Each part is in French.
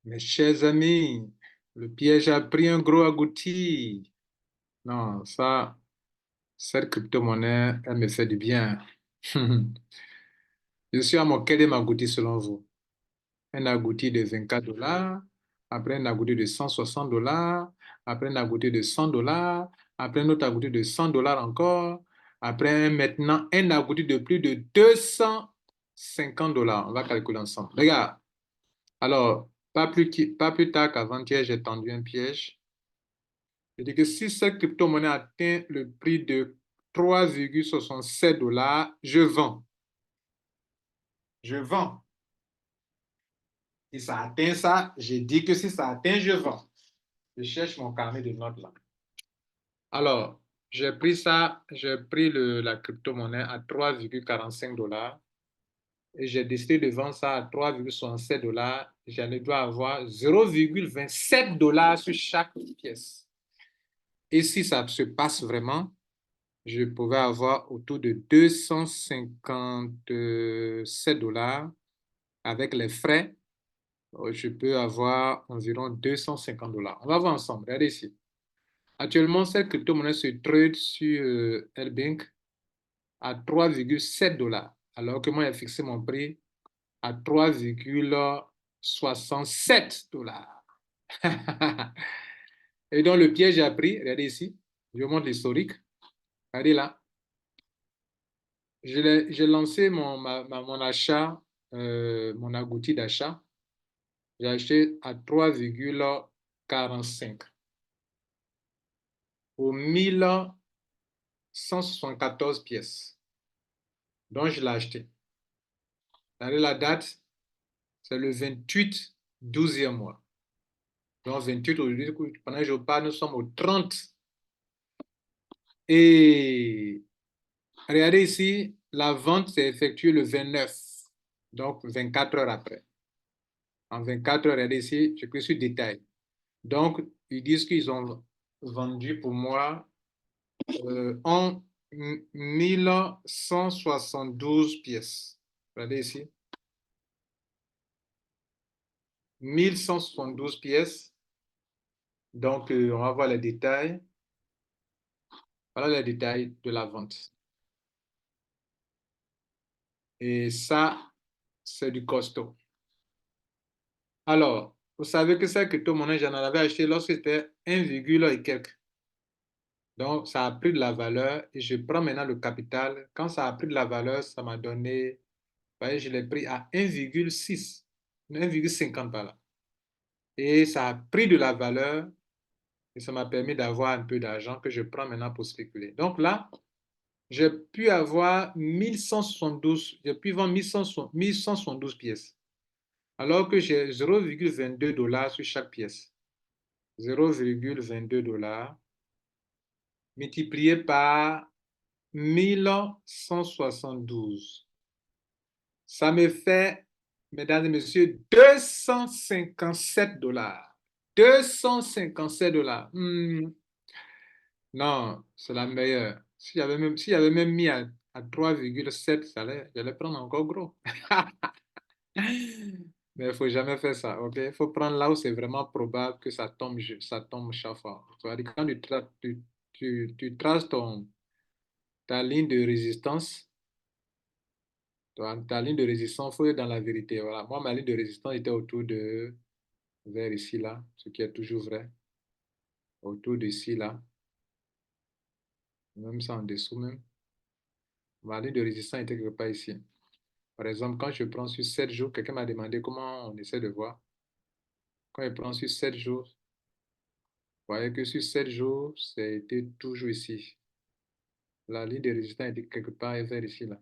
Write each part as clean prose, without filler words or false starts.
Mes chers amis, le piège a pris un gros agouti. Non, ça, cette crypto-monnaie, elle me fait du bien. Je suis à mon quel agouti selon vous? Un agouti de 24 dollars, après un agouti de 160 dollars, après un agouti de 100 dollars, après un autre agouti de 100 dollars encore, après maintenant un agouti de plus de 250 dollars. On va calculer ensemble. Regarde, alors, pas plus tard qu'avant-hier, j'ai tendu un piège. Je dis que si cette crypto-monnaie atteint le prix de 3,67 dollars, je vends. Je vends. Si ça atteint ça, j'ai dit que si ça atteint, je vends. Je cherche mon carnet de notes là. Alors, j'ai pris la crypto-monnaie à 3,45 dollars et j'ai décidé de vendre ça à 3,67 dollars. J'en dois avoir 0,27 dollars sur chaque pièce. Et si ça se passe vraiment, je pouvais avoir autour de 257 dollars avec les frais. Je peux avoir environ 250 dollars. On va voir ensemble. Regardez ici. Actuellement, cette crypto-monnaie se trade sur L-Bank à 3,7 dollars, alors que moi, j'ai fixé mon prix à 3,67 dollars. Et donc, le piège a pris, regardez ici, je vous montre l'historique. Regardez là. J'ai lancé mon achat, mon agouti d'achat. J'ai acheté à 3,45 pour 1174 pièces. Donc, je l'ai acheté. Regardez la date, c'est le 28 12e mois. Donc, 28 aujourd'hui, pendant que je parle, nous sommes au 30. Et regardez ici, la vente s'est effectuée le 29, donc 24 heures après. En 24 heures, regardez ici, je clique sur détail. Donc, ils disent qu'ils ont vendu pour moi en 1172 pièces. Regardez ici. 1172 pièces. Donc, on va voir les détails. Voilà les détails de la vente. Et ça, c'est du costaud. Alors, vous savez que cette crypto-monnaie, j'en avais acheté lorsque c'était 1, et quelques. Donc, ça a pris de la valeur et je prends maintenant le capital. Quand ça a pris de la valeur, ça m'a donné, vous voyez, je l'ai pris à 1,6, 1,50 par là. Et ça a pris de la valeur et ça m'a permis d'avoir un peu d'argent que je prends maintenant pour spéculer. Donc là, j'ai pu avoir 1172, j'ai pu vendre 1172 pièces, alors que j'ai 0,22 dollars sur chaque pièce. 0,22 dollars multiplié par 1172. Ça me fait, mesdames et messieurs, 257 dollars. 257 dollars. Non, c'est la meilleure. S'il y avait même mis à 3,7, j'allais prendre encore gros. Mais il ne faut jamais faire ça, ok? Il faut prendre là où c'est vraiment probable que ça tombe chaque fois. Quand tu traces ta ligne de résistance, ta ligne de résistance, il faut être dans la vérité. Voilà. Moi, ma ligne de résistance était autour de, vers ici, là, ce qui est toujours vrai. Autour d'ici, là. Même ça en dessous, même. Ma ligne de résistance était quelque part ici. Par exemple, quand je prends sur 7 jours, quelqu'un m'a demandé comment on essaie de voir. Quand je prends sur 7 jours, vous voyez que sur 7 jours, c'était toujours ici. La ligne de résistance était quelque part vers ici, là.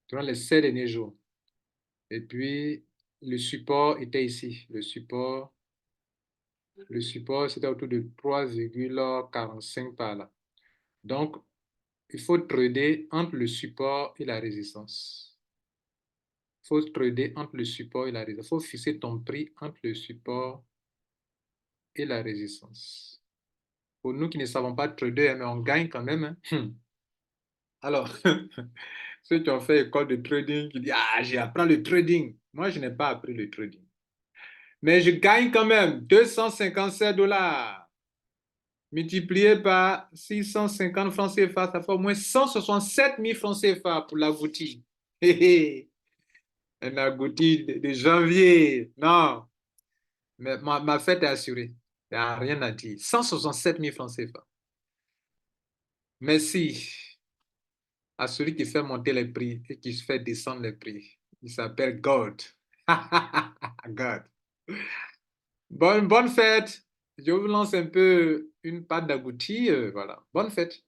Durant les 7 derniers jours. Et puis, le support était ici. Le support, c'était autour de 3,45 par là. Donc, il faut trader entre le support et la résistance. Il faut trader entre le support et la résistance. Il faut fixer ton prix entre le support et la résistance. Pour nous qui ne savons pas trader, mais on gagne quand même, hein. Alors, ceux qui ont fait école de trading, qui disent, ah, j'apprends le trading. Moi, je n'ai pas appris le trading. Mais je gagne quand même 257 $. Multiplié par 650 francs CFA, ça fait au moins 167 000 francs CFA pour l'agouti. Un agouti de janvier. Non, mais ma fête est assurée. Il n'y a rien à dire. 167 000 francs CFA. Merci à celui qui fait monter les prix et qui fait descendre les prix. Il s'appelle God. God. Bonne fête. Je vous lance un peu une pâte d'agouti. Voilà. Bonne fête.